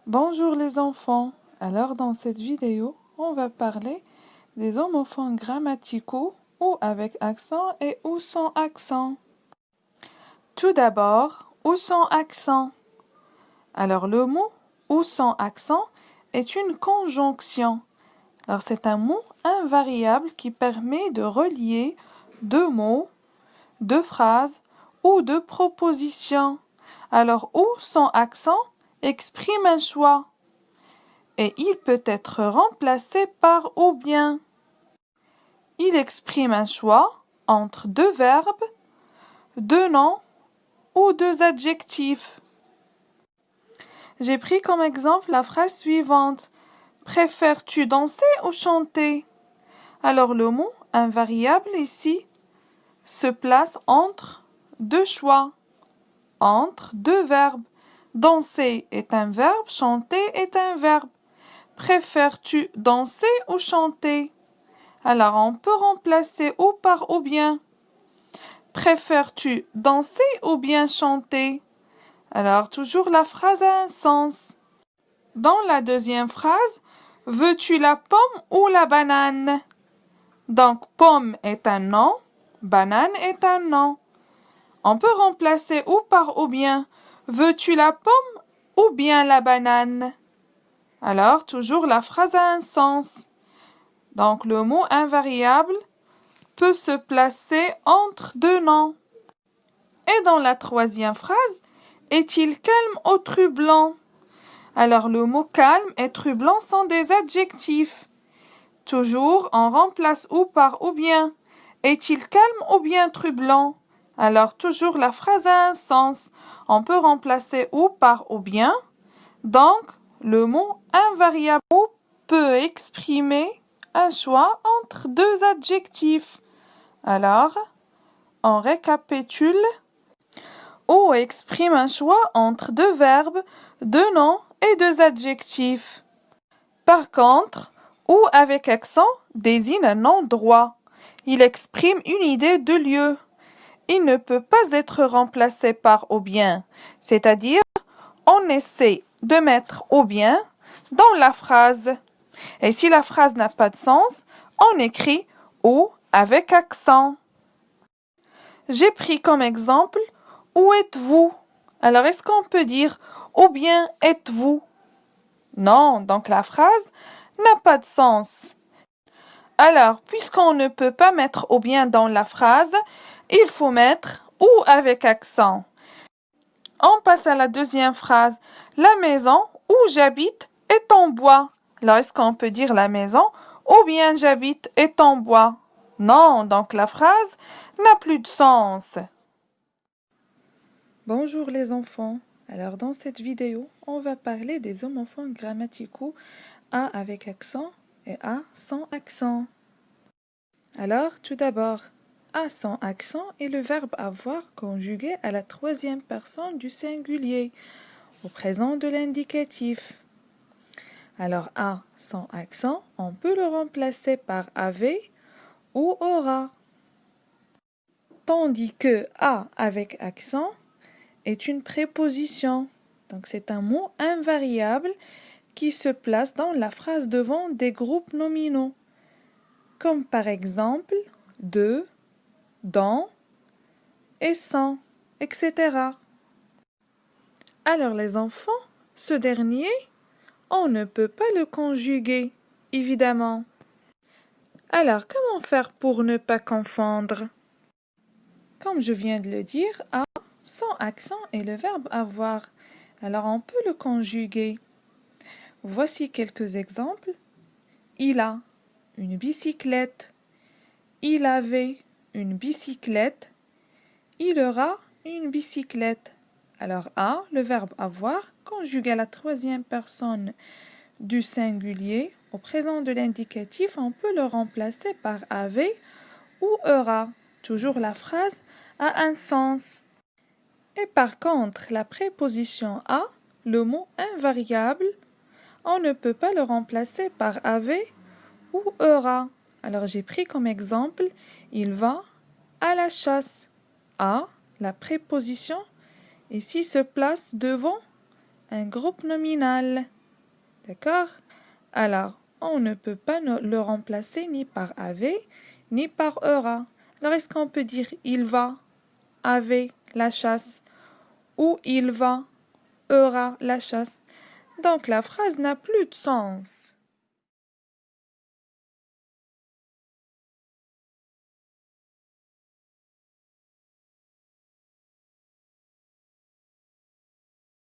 Bonjour les enfants. Alors dans cette vidéo, on va parler des homophones grammaticaux ou avec accent et ou sans accent. Tout d'abord, ou sans accent. Alors le mot ou sans accent est une conjonction. Alors c'est un mot invariable qui permet de relier deux mots, deux phrases ou deux propositions. Alors ou sans accent exprime un choix. Et il peut être remplacé par ou bien. Il exprime un choix entre deux verbes, deux noms ou deux adjectifs. J'ai pris comme exemple la phrase suivante. Préfères-tu danser ou chanter? Alors le mot invariable ici se place entre deux choix, entre deux verbes. Danser est un verbe, chanter est un verbe. Préfères-tu danser ou chanter? Alors on peut remplacer ou par ou bien. Préfères-tu danser ou bien chanter? Alors toujours la phrase a un sens. Dans la deuxième phrase, veux-tu la pomme ou la banane? Donc pomme est un nom, banane est un nom. On peut remplacer ou par ou bien. Veux-tu la pomme ou bien la banane? Alors toujours la phrase a un sens. Donc le mot invariable peut se placer entre deux noms. Et dans la troisième phrase, est-il calme ou troublant? Alors le mot calme et troublant sont des adjectifs. Toujours on remplace ou par ou bien. Est-il calme ou bien troublant? Alors toujours la phrase a un sens. On peut remplacer ou par ou bien. Donc le mot invariable peut exprimer un choix entre deux adjectifs. Alors, on récapitule. Ou exprime un choix entre deux verbes, deux noms et deux adjectifs. Par contre, ou avec accent désigne un endroit. Il exprime une idée de lieu. Il ne peut pas être remplacé par ou bien, c'est-à-dire on essaie de mettre ou bien dans la phrase. Et si la phrase n'a pas de sens, on écrit ou avec accent. J'ai pris comme exemple où êtes-vous? Alors est-ce qu'on peut dire ou bien êtes-vous? Non, donc la phrase n'a pas de sens. Alors, puisqu'on ne peut pas mettre ou bien dans la phrase, il faut mettre ou avec accent. On passe à la deuxième phrase. La maison où j'habite est en bois. Alors, est-ce qu'on peut dire la maison ou bien j'habite est en bois? Non, donc la phrase n'a plus de sens. Bonjour les enfants. Alors dans cette vidéo, on va parler des homophones grammaticaux A avec accent et A sans accent. Alors tout d'abord, A sans accent est le verbe avoir conjugué à la troisième personne du singulier, au présent de l'indicatif. Alors A sans accent, on peut le remplacer par avait ou aura. Tandis que A avec accent est une préposition. Donc c'est un mot invariable qui se place dans la phrase devant des groupes nominaux, comme par exemple de, dans et sans, etc. Alors les enfants, ce dernier, on ne peut pas le conjuguer, évidemment. Alors comment faire pour ne pas confondre? Comme je viens de le dire, A sans accent est le verbe avoir. Alors on peut le conjuguer. Voici quelques exemples. Il a une bicyclette. Il avait une bicyclette. Il aura une bicyclette. Alors a, le verbe avoir, conjugué à la troisième personne du singulier, au présent de l'indicatif, on peut le remplacer par avait ou aura. Toujours la phrase a un sens. Et par contre, la préposition a, le mot invariable, on ne peut pas le remplacer par avait ou aura. Alors j'ai pris comme exemple, il va à la chasse. A, la préposition, ici se place devant un groupe nominal. D'accord? Alors, on ne peut pas le remplacer ni par avait, ni par aura. Alors, est-ce qu'on peut dire il va, avait, la chasse, ou il va, aura, la chasse? Donc, la phrase n'a plus de sens.